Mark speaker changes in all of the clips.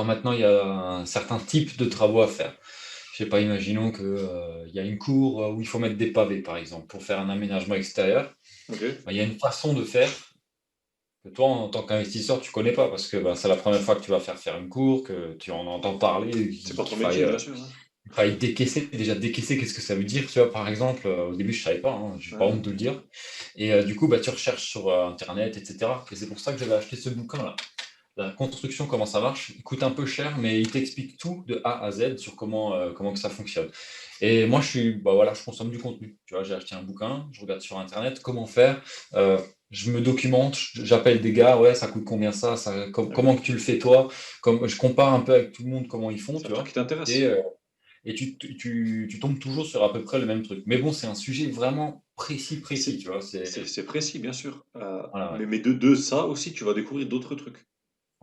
Speaker 1: quand maintenant il y a un certain type de travaux à faire. Je sais pas, imaginons que, il y a une cour, où il faut mettre des pavés, par exemple, pour faire un aménagement extérieur.
Speaker 2: Ok.
Speaker 1: Bah, il y a une façon de faire que toi, en tant qu'investisseur, tu connais pas parce que, bah, c'est la première fois que tu vas faire une cour, que tu en entends parler,
Speaker 2: C'est pas
Speaker 1: qu'il
Speaker 2: ton
Speaker 1: faille,
Speaker 2: métier, bien sûr, hein.
Speaker 1: il faille décaisser. Déjà décaisser, qu'est-ce que ça veut dire? Tu vois, par exemple, au début, je savais pas, hein, j'ai pas honte
Speaker 2: Ouais.
Speaker 1: de le dire et du coup, bah, tu recherches sur, internet et cetera et c'est pour ça que j'avais acheté ce bouquin-là. La construction, comment ça marche, il coûte un peu cher, mais il t'explique tout de A à Z sur comment que ça fonctionne. Et moi, bah voilà, je consomme du contenu. Tu vois, j'ai acheté un bouquin, je regarde sur Internet comment faire, euh, je me documente, j'appelle des gars, ouais, ça coûte combien ça, comment
Speaker 2: Ok.
Speaker 1: que tu le fais toi, comme, je compare un peu avec tout le monde comment ils font,
Speaker 2: C'est un
Speaker 1: tu
Speaker 2: truc qui
Speaker 1: vois, et,
Speaker 2: t'intéresse.
Speaker 1: euh, et tu tombes toujours sur à peu près le même truc. Mais bon, c'est un sujet vraiment précis,
Speaker 2: C'est
Speaker 1: tu vois, c'est,
Speaker 2: c'est précis, bien sûr.
Speaker 1: voilà, ouais.
Speaker 2: Mais de ça aussi, tu vas découvrir d'autres trucs.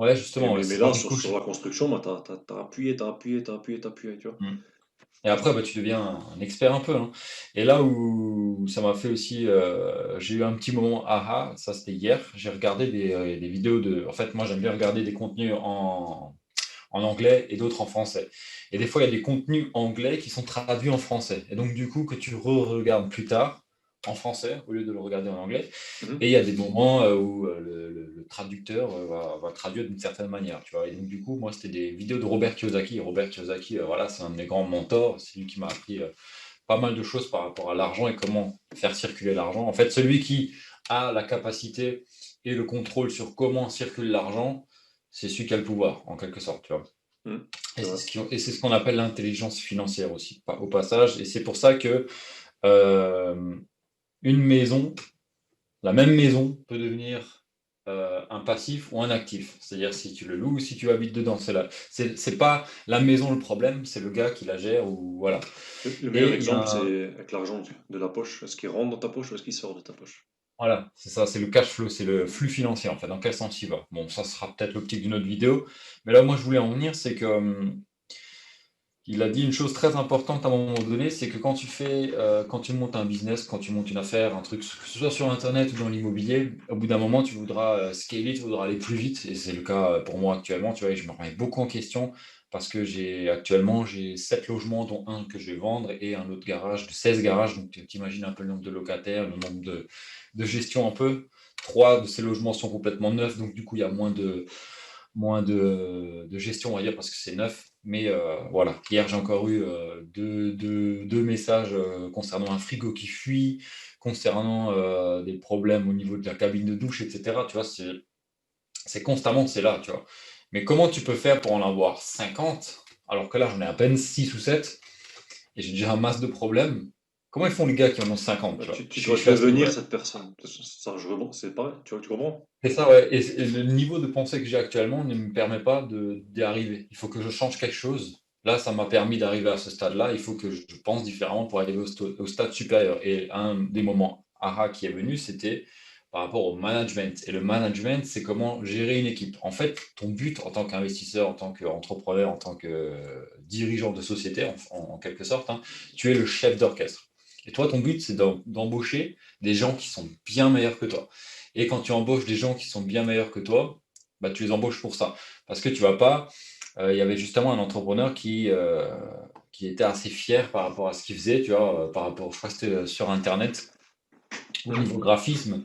Speaker 1: Ouais,
Speaker 2: Mais,
Speaker 1: justement, ouais,
Speaker 2: mais, mais
Speaker 1: c'est pas
Speaker 2: là,
Speaker 1: du coup,
Speaker 2: sur la construction, bah, t'as appuyé, t'as appuyé, t'as appuyé, t'as appuyé, tu vois.
Speaker 1: hmm. Et après, bah, tu deviens un expert un peu, hein. Et là où ça m'a fait aussi, j'ai eu un petit moment aha, ça c'était hier, j'ai regardé des vidéos de. En fait, moi j'aime bien regarder des contenus en anglais et d'autres en français. Et des fois, il y a des contenus anglais qui sont traduits en français. Et donc, du coup, que tu re-regardes plus tard en français au lieu de le regarder en anglais. Et il
Speaker 2: Mhm.
Speaker 1: y a des moments où le traducteur va traduire d'une certaine manière, tu vois. Et donc, du coup, moi, c'était des vidéos de Robert Kiyosaki. Robert Kiyosaki, voilà, c'est un de mes grands mentors. C'est lui qui m'a appris pas mal de choses par rapport à l'argent et comment faire circuler l'argent. En fait, celui qui a la capacité et le contrôle sur comment circule l'argent, c'est celui qui a le pouvoir, en quelque sorte, tu vois.
Speaker 2: Mhm.
Speaker 1: Et
Speaker 2: C'est
Speaker 1: c'est
Speaker 2: vrai.
Speaker 1: ce qu'on appelle l'intelligence financière aussi, au passage. Et c'est pour ça que euh, une maison, la même maison peut devenir un passif ou un actif. C'est-à-dire si tu le loues ou si tu habites dedans. C'est pas la maison le problème, c'est le gars qui la gère ou voilà.
Speaker 2: Le meilleur
Speaker 1: Et il y a
Speaker 2: exemple, c'est avec l'argent de la poche. Est-ce qu'il rentre dans ta poche ou est-ce qu'il sort de ta poche?
Speaker 1: voilà, c'est ça, c'est le cash flow, c'est le flux financier en fait, dans quel sens il va. Bon, ça sera peut-être l'optique d'une autre vidéo, mais là, moi, je voulais en venir, c'est que il a dit une chose très importante à un moment donné, c'est que quand tu montes un business, quand tu montes une affaire, un truc, que ce soit sur Internet ou dans l'immobilier, au bout d'un moment, tu voudras scaler, tu voudras aller plus vite, et c'est le cas pour moi actuellement, tu vois, et je me remets beaucoup en question parce que j'ai 7 logements, dont un que je vais vendre et un autre garage de 16 garages, donc tu imagines un peu le nombre de locataires, le nombre de gestion un peu. Trois de ces logements sont complètement neufs, donc du coup, il y a moins de gestion, on va dire, parce que c'est neuf. Mais voilà, hier j'ai encore eu deux messages concernant un frigo qui fuit, concernant des problèmes au niveau de la cabine de douche, etc. Tu vois, c'est constamment, c'est là, tu vois. Mais comment tu peux faire pour en avoir 50 alors que là j'en ai à peine 6 ou 7 et j'ai déjà un masse de problèmes? Comment ils font les gars qui en ont 50,
Speaker 2: Bah,
Speaker 1: tu vois?
Speaker 2: tu
Speaker 1: Je
Speaker 2: dois
Speaker 1: suis à ce
Speaker 2: devenir
Speaker 1: niveau-là.
Speaker 2: cette personne. Ça, c'est pareil. Tu comprends?
Speaker 1: C'est ça, ouais. Et le niveau de pensée que j'ai actuellement ne me permet pas d'y arriver. Il faut que je change quelque chose. Là, ça m'a permis d'arriver à ce stade-là. Il faut que je pense différemment pour arriver au stade supérieur. Et un des moments aha qui est venu, c'était par rapport au management. Et le management, c'est comment gérer une équipe. En fait, ton but en tant qu'investisseur, en tant qu'entrepreneur, en tant que dirigeant de société, en quelque sorte, hein, tu es le chef d'orchestre. Et toi, ton but, c'est d'embaucher des gens qui sont bien meilleurs que toi. Et quand tu embauches des gens qui sont bien meilleurs que toi, bah, tu les embauches pour ça. Parce que tu vas pas. Il y avait justement un entrepreneur qui était assez fier par rapport à ce qu'il faisait, tu vois, par rapport, je crois que c'était sur Internet, au niveau
Speaker 2: Mhm.
Speaker 1: graphisme,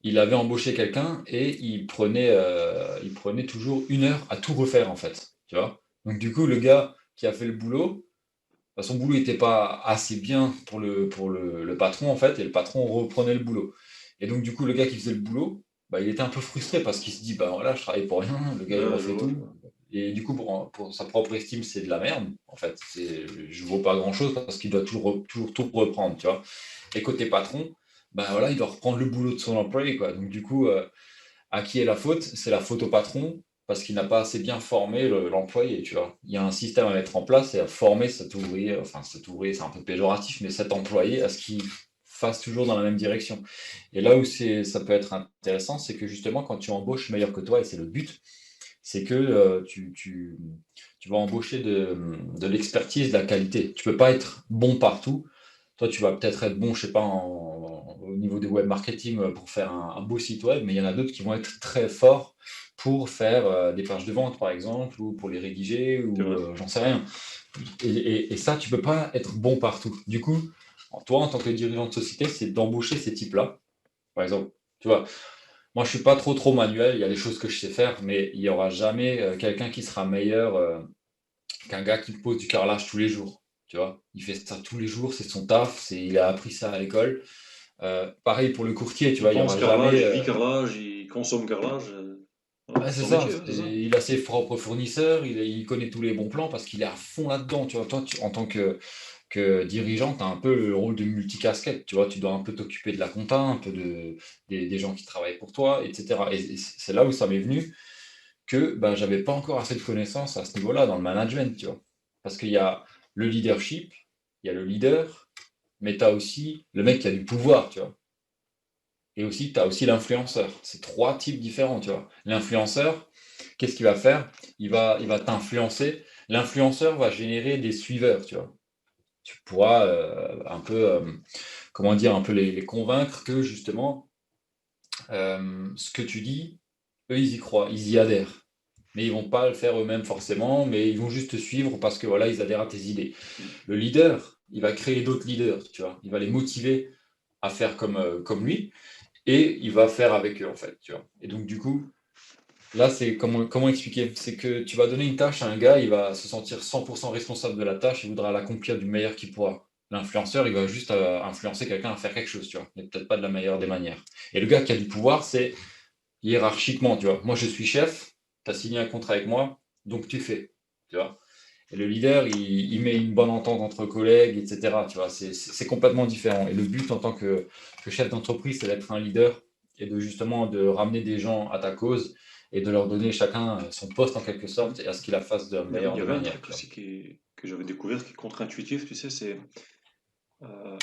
Speaker 1: il avait embauché quelqu'un et il prenait toujours 1 heure à tout refaire, en fait, tu vois. Donc, du coup, le gars qui a fait le boulot, bah, son boulot n'était pas assez bien pour le patron, en fait, et le patron reprenait le boulot. Et donc, du coup, le gars qui faisait le boulot, bah, il était un peu frustré parce qu'il se dit, bah voilà, je travaille pour rien, le gars il
Speaker 2: Ouais, je
Speaker 1: refait
Speaker 2: vois, je
Speaker 1: tout.
Speaker 2: vois.
Speaker 1: Et du coup, pour sa propre estime, c'est de la merde, en fait. Je vaux pas grand-chose parce qu'il doit toujours tout reprendre, tu vois. Et côté patron, bah voilà, il doit reprendre le boulot de son employé, quoi. Donc, du coup, à qui est la faute? C'est la faute au patron parce qu'il n'a pas assez bien formé l'employé, tu vois. Il y a un système à mettre en place et à former cet ouvrier, c'est un peu péjoratif, mais cet employé à ce qu'il fasse toujours dans la même direction. Et là où ça peut être intéressant, c'est que justement, quand tu embauches meilleur que toi, et c'est le but, c'est que tu vas embaucher de l'expertise, de la qualité. Tu peux pas être bon partout. toi, tu vas peut-être être bon, je sais pas, au niveau des web marketing pour faire un beau site web, mais il y en a d'autres qui vont être très forts pour faire des pages de vente, par exemple, ou pour les rédiger,
Speaker 2: C'est
Speaker 1: ou
Speaker 2: vrai.
Speaker 1: j'en sais rien. Et ça, tu peux pas être bon partout. Du coup, toi, en tant que dirigeant de société, c'est d'embaucher ces types-là. Par exemple, tu vois, moi, je suis pas trop manuel, il y a des choses que je sais faire, mais il y aura jamais quelqu'un qui sera meilleur qu'un gars qui pose du carrelage tous les jours. Tu vois, il fait ça tous les jours, c'est son taf, il a appris ça à l'école. Pareil pour le courtier, tu
Speaker 2: Il
Speaker 1: vois, il y
Speaker 2: pense
Speaker 1: aura jamais.
Speaker 2: carrelage, il vit carrelage, il consomme carrelage. Voilà,
Speaker 1: Ouais,
Speaker 2: c'est
Speaker 1: c'est
Speaker 2: son
Speaker 1: ça.
Speaker 2: métier, hein, c'est ça.
Speaker 1: Il a ses propres fournisseurs, il connaît tous les bons plans parce qu'il est à fond là-dedans. Tu vois, toi, en tant que dirigeant, tu as un peu le rôle de multicasquette. Tu vois, tu dois un peu t'occuper de la compta, un peu des gens qui travaillent pour toi, etc. Et c'est là où ça m'est venu que ben, j'avais pas encore assez de connaissances à ce niveau-là dans le management, tu vois. Parce qu'il y a le leadership, il y a le leader, mais tu as aussi le mec qui a du pouvoir, tu vois. Et aussi, tu as aussi l'influenceur. C'est trois types différents, tu vois. L'influenceur, qu'est-ce qu'il va faire? Il va t'influencer. L'influenceur va générer des suiveurs, tu vois. Tu pourras un peu, comment dire, un peu les convaincre que justement, ce que tu dis, eux, ils y croient, ils y adhèrent. Mais ils vont pas le faire eux-mêmes forcément, mais ils vont juste te suivre parce que voilà, ils adhèrent à tes idées. Le leader, il va créer d'autres leaders, tu vois. Il va les motiver à faire comme lui et il va faire avec eux, en fait, tu vois. Et donc, du coup, là, c'est comment expliquer? C'est que tu vas donner une tâche à un gars, il va se sentir 100% responsable de la tâche, il voudra l'accomplir du meilleur qu'il pourra. L'influenceur, il va juste influencer quelqu'un à faire quelque chose, tu vois, mais peut-être pas de la meilleure des manières. Et le gars qui a du pouvoir, c'est hiérarchiquement, tu vois. Moi, je suis chef, tu as signé un contrat avec moi, donc tu fais, tu vois. Et le leader, il met une bonne entente entre collègues, etc. Tu vois, c'est complètement différent. Et le but en tant que chef d'entreprise, c'est d'être un leader et de justement de ramener des gens à ta cause et de leur donner chacun son poste en quelque sorte et à ce qu'ils la fassent de la
Speaker 2: Il
Speaker 1: meilleure
Speaker 2: y
Speaker 1: des
Speaker 2: avait un
Speaker 1: manières,
Speaker 2: truc
Speaker 1: tu vois.
Speaker 2: aussi que j'avais découvert qui est contre-intuitif, tu sais, c'est euh,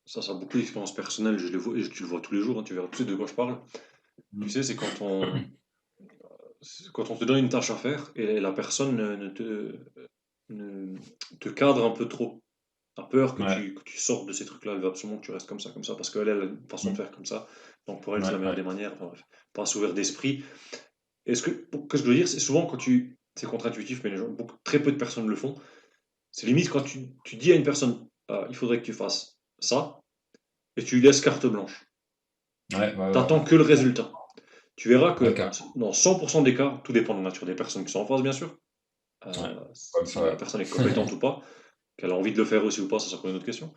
Speaker 2: ça a beaucoup d'expérience personnelle, je le vois, et tu le vois tous les jours, hein, tu verras tout de suite de quoi je parle. Tu sais, c'est quand on te donne une tâche à faire et la personne ne te cadre un peu trop. T'as peur
Speaker 1: Ouais,
Speaker 2: que tu sortes de ces trucs-là, elle veut absolument que tu restes comme ça, parce qu'elle elle a une façon de
Speaker 1: mm,
Speaker 2: faire comme ça. Donc pour elle, c'est la
Speaker 1: ouais,
Speaker 2: meilleure
Speaker 1: ouais,
Speaker 2: des manières. Enfin, bref, pas s'ouvrir d'esprit. Qu'est-ce que je veux dire, c'est souvent quand c'est contre-intuitif, mais très peu de personnes le font. C'est limite quand tu dis à une personne, il faudrait que tu fasses ça, et tu lui laisses carte blanche.
Speaker 1: ouais, ouais, ouais.
Speaker 2: T'attends que le résultat. Tu verras que
Speaker 1: Ok,
Speaker 2: dans 100% des cas, tout dépend de la nature des personnes qui sont en face, bien sûr.
Speaker 1: ouais, comme
Speaker 2: Si
Speaker 1: ça,
Speaker 2: la
Speaker 1: ouais.
Speaker 2: personne est compétente ou pas, qu'elle a envie de le faire aussi ou pas, ça c'est encore une autre question.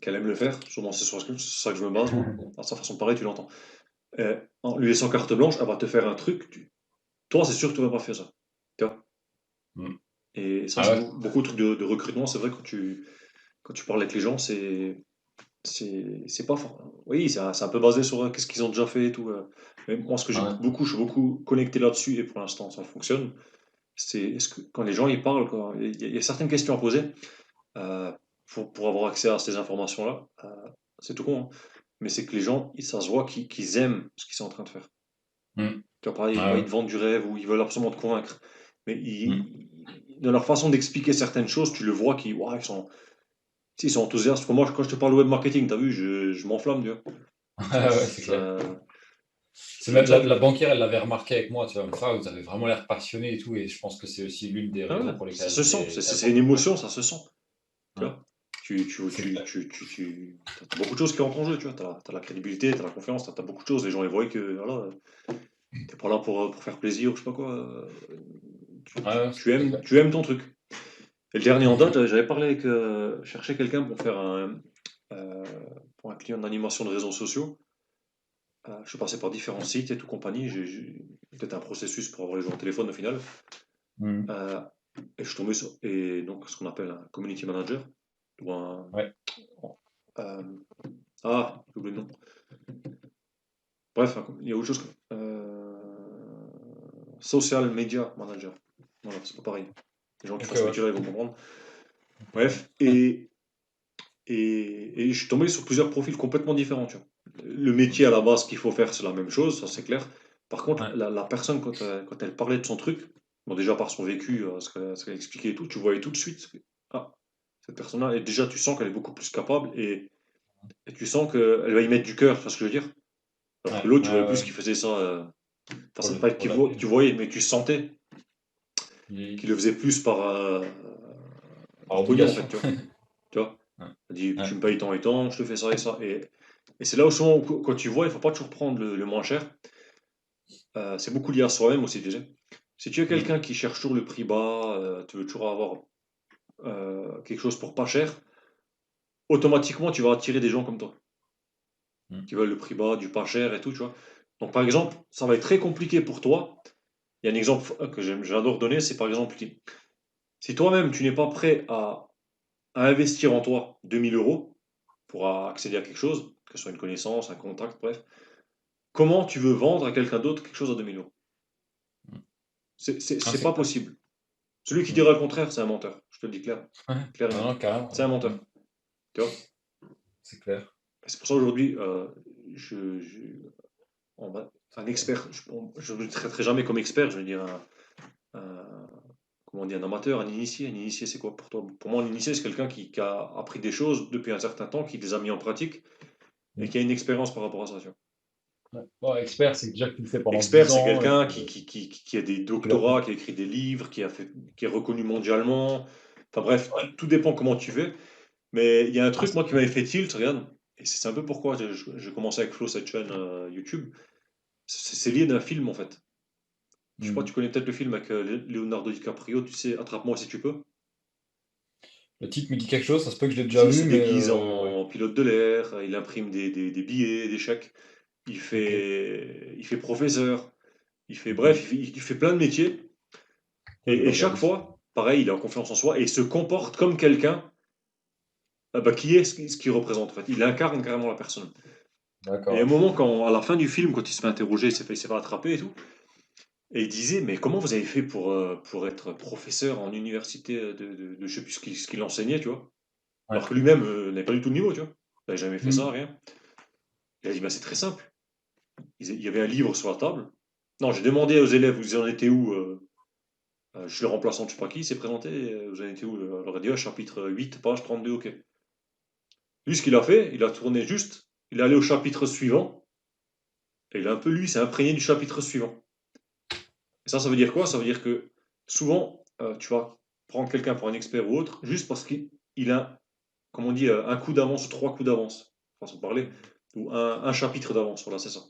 Speaker 2: Qu'elle aime le faire, sûrement c'est sur ça que je me base, moi. À sa façon de parler, tu l'entends. En lui laissant carte blanche, elle va te faire un truc. Toi, c'est sûr que tu vas pas faire ça. Tu vois.
Speaker 1: Mm.
Speaker 2: Et ça,
Speaker 1: Ah
Speaker 2: c'est
Speaker 1: ouais,
Speaker 2: beaucoup de trucs de recrutement. C'est vrai, quand tu parles avec les gens, c'est pas fort. Oui, c'est un peu basé sur qu'est-ce qu'ils ont déjà fait et tout. Mais moi, ce que
Speaker 1: ah
Speaker 2: j'ai
Speaker 1: ouais.
Speaker 2: beaucoup, je suis beaucoup connecté là-dessus et pour l'instant, ça fonctionne. C'est est-ce que quand les gens ils parlent, quoi, il y a certaines questions à poser euh, pour avoir accès à ces informations-là. C'est tout con, hein. Mais c'est que les gens, ça se voit qu'ils aiment ce qu'ils sont en train de faire.
Speaker 1: Mm.
Speaker 2: Tu vois, pareil,
Speaker 1: Ah
Speaker 2: pas
Speaker 1: ouais.
Speaker 2: ils te vendent du rêve ou ils veulent absolument te convaincre. Mais
Speaker 1: Mm.
Speaker 2: dans leur façon d'expliquer certaines choses, tu le vois qu'ils ouah, ils sont enthousiastes. Parce que moi, quand je te parle de web marketing, t'as vu, je m'enflamme, tu vois.
Speaker 1: Ah ouais, c'est clair.
Speaker 2: Ça,
Speaker 1: C'est
Speaker 2: c'est comme
Speaker 1: même
Speaker 2: ça,
Speaker 1: la,
Speaker 2: tu
Speaker 1: la
Speaker 2: vois.
Speaker 1: banquière, elle l'avait remarqué avec moi, tu vois, une fois, vous avez vraiment l'air passionné et tout, et je pense que c'est aussi l'une des
Speaker 2: Ah ouais,
Speaker 1: raisons pour
Speaker 2: ça
Speaker 1: lesquelles
Speaker 2: se sent.
Speaker 1: elle
Speaker 2: C'est une émotion, ça se sent. Tu
Speaker 1: Ouais,
Speaker 2: vois.
Speaker 1: c'est clair.
Speaker 2: T'as beaucoup de choses qui rentrent en jeu, tu vois. T'as la crédibilité, t'as la confiance, t'as beaucoup de choses. Les gens, ils voient que, voilà, t'es pas là pour faire plaisir ou je sais pas quoi.
Speaker 1: Ouais, ouais, c'est clair.
Speaker 2: Tu aimes ton truc. Et le dernier en date, j'avais parlé avec, chercher quelqu'un euh, pour un client d'animation de réseaux sociaux. Je suis passé par différents sites et tout compagnie. J'ai peut-être un processus pour avoir les gens au téléphone au final.
Speaker 1: Mhm.
Speaker 2: Euh, et je suis tombé sur et donc ce qu'on appelle un community manager ou un
Speaker 1: Ouais,
Speaker 2: euh, j'ai oublié le nom. Bref, il y a autre chose. Social media manager. Voilà, c'est pas pareil. Les gens qui
Speaker 1: ok,
Speaker 2: font ce
Speaker 1: ouais.
Speaker 2: métier-là, ils vont comprendre. Bref, et je suis tombé sur plusieurs profils complètement différents, tu vois. Le métier à la base qu'il faut faire, c'est la même chose, ça c'est clair. Par contre,
Speaker 1: Ouais,
Speaker 2: la personne, quand elle parlait de son truc, bon, déjà par son vécu, ce qu'elle expliquait et tout, tu voyais tout de suite. Ah, cette personne-là, et déjà, tu sens qu'elle est beaucoup plus capable et tu sens qu'elle va y mettre du cœur, tu vois ce que je veux dire? Alors que
Speaker 1: Ouais,
Speaker 2: l'autre, tu
Speaker 1: ouais,
Speaker 2: voyais plus
Speaker 1: ouais.
Speaker 2: qu'il faisait ça, enfin,
Speaker 1: Pour
Speaker 2: c'est
Speaker 1: le,
Speaker 2: pas que
Speaker 1: pour la thune.
Speaker 2: tu voyais, mais tu sentais qu'il
Speaker 1: Il-
Speaker 2: le faisait plus
Speaker 1: Par
Speaker 2: par pognon, en fait,
Speaker 1: obligation.
Speaker 2: tu vois? Tu vois?
Speaker 1: Ouais,
Speaker 2: Il dit,
Speaker 1: ouais.
Speaker 2: tu me payes tant et tant, je te fais ça et ça. Et c'est là où souvent, quand tu vois, il faut pas toujours prendre le moins cher. C'est beaucoup lié à soi-même aussi, déjà. Si tu es
Speaker 1: Mm,
Speaker 2: quelqu'un qui cherche toujours le prix bas, tu veux toujours avoir quelque chose pour pas cher, automatiquement, tu vas attirer des gens comme toi,
Speaker 1: mm.
Speaker 2: qui veulent le prix bas, du pas cher et tout, tu vois. Donc, par exemple, ça va être très compliqué pour toi. Il y a un exemple que j'adore donner, c'est par exemple, si toi-même, tu n'es pas prêt à investir en toi 2000 € pour accéder à quelque chose, que ce soit une connaissance, un contact, bref, comment tu veux vendre à quelqu'un d'autre quelque chose à 2000 €?
Speaker 1: Ah,
Speaker 2: C'est
Speaker 1: c'est
Speaker 2: pas
Speaker 1: clair.
Speaker 2: possible. Celui qui
Speaker 1: Mm.
Speaker 2: dira le contraire, c'est un menteur. Je te le dis
Speaker 1: Ouais.
Speaker 2: clair et
Speaker 1: Non,
Speaker 2: net.
Speaker 1: non, carrément.
Speaker 2: C'est un
Speaker 1: Ouais.
Speaker 2: menteur. Tu vois?
Speaker 1: C'est clair.
Speaker 2: C'est pour ça aujourd'hui, on va,
Speaker 1: C'est
Speaker 2: un
Speaker 1: clair.
Speaker 2: expert, je ne le traiterai jamais comme expert, je veux dire comment on dit, un amateur, un initié. Un initié, c'est quoi pour toi? Pour moi, un initié, c'est quelqu'un qui a appris des choses depuis un certain temps, qui les a mis en pratique et
Speaker 1: Mm.
Speaker 2: qui a une expérience par rapport à ça. Tu vois.
Speaker 1: Ouais. Bon, expert, c'est déjà que tu le fais pendant
Speaker 2: Expert,
Speaker 1: 10
Speaker 2: c'est
Speaker 1: ans et
Speaker 2: quelqu'un
Speaker 1: que
Speaker 2: qui a des
Speaker 1: tu l'appliques.
Speaker 2: doctorats, qui a écrit des livres, qui est reconnu mondialement. Enfin bref, tout dépend comment tu fais. Mais il y a un
Speaker 1: Ah,
Speaker 2: truc,
Speaker 1: c'est
Speaker 2: moi, qui
Speaker 1: clair.
Speaker 2: m'avait fait tilt, regarde, et c'est un peu pourquoi j'ai commencé avec Flo, cette chaîne YouTube. C'est lié d'un film, en fait. Je crois que
Speaker 1: Mm.
Speaker 2: tu connais peut-être le film avec Leonardo DiCaprio, tu sais, Attrape-moi si tu peux.
Speaker 1: Le titre me dit quelque chose, ça se peut que je l'ai déjà
Speaker 2: Il se
Speaker 1: vu, mais
Speaker 2: déguise
Speaker 1: ouais.
Speaker 2: en pilote de l'air, il imprime des billets, des chèques,
Speaker 1: Ok.
Speaker 2: il fait professeur,
Speaker 1: Mhm.
Speaker 2: il fait plein de métiers.
Speaker 1: Ça, je vais
Speaker 2: Et chaque
Speaker 1: regarder.
Speaker 2: fois, pareil, il a confiance en soi et il se comporte comme quelqu'un bah, qui est ce qu'il représente, en fait. Il incarne carrément la personne. Et à un
Speaker 1: D'accord.
Speaker 2: moment, à la fin du film, quand il se fait interroger, il s'est fait attraper et tout, et il disait, mais comment vous avez fait pour être professeur en université je sais plus ce qu'il enseignait, tu vois?
Speaker 1: Ouais.
Speaker 2: Alors que lui-même n'avait pas du tout le niveau, tu vois? Il n'avait jamais fait ça,
Speaker 1: Mm.
Speaker 2: rien. Il a dit, bah, c'est très simple. Il y avait un livre sur la table. Non, j'ai demandé aux élèves, vous en étiez où? Je suis le remplaçant de je sais pas qui, il s'est présenté, vous en étiez où? Alors il a dit, ah, chapitre 8, page 32, ok. Lui, ce qu'il a fait, il a tourné juste, il est allé au chapitre suivant, et il a un peu, lui, s'est imprégné du chapitre suivant. Et ça veut dire quoi? Ça veut dire que souvent, tu vas prendre quelqu'un pour un expert ou autre, juste parce qu'il a, comme on dit, un coup d'avance ou trois coups d'avance, façon de parler, ou un chapitre d'avance, voilà, c'est ça.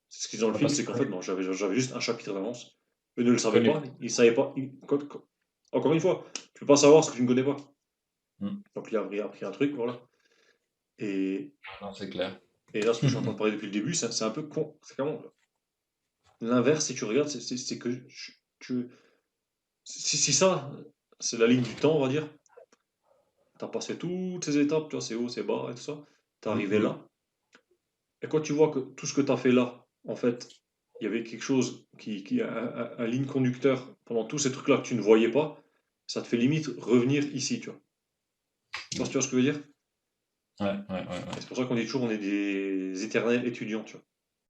Speaker 2: Ce qu'ils ont dans le
Speaker 1: Ouais,
Speaker 2: film,
Speaker 1: parce
Speaker 2: c'est
Speaker 1: qu'il
Speaker 2: qu'en fait, non, j'avais juste un chapitre d'avance. Eux ne le savaient
Speaker 1: connaît
Speaker 2: pas,
Speaker 1: plus.
Speaker 2: ils ne savaient pas. Encore une fois, tu peux pas savoir ce que tu ne connais pas.
Speaker 1: Mm.
Speaker 2: Donc il a appris un truc, voilà. Et,
Speaker 1: Non, c'est clair.
Speaker 2: et là, ce que je suis en train de parler depuis le début, c'est un peu con. C'est comment l'inverse, si tu regardes, c'est que si ça, c'est la ligne du temps, on va dire, tu as passé toutes ces étapes, tu vois, c'est haut, c'est bas et tout ça, tu es
Speaker 1: Mm,
Speaker 2: arrivé
Speaker 1: mm.
Speaker 2: là, et quand tu vois que tout ce que tu as fait là, en fait, il y avait quelque chose un ligne conducteur pendant tous ces trucs-là que tu ne voyais pas, ça te fait limite revenir ici, tu vois. Tu vois ce que je veux dire?
Speaker 1: Ouais, ouais, ouais,
Speaker 2: Et c'est
Speaker 1: ouais.
Speaker 2: pour ça qu'on dit toujours on est des éternels étudiants, tu vois.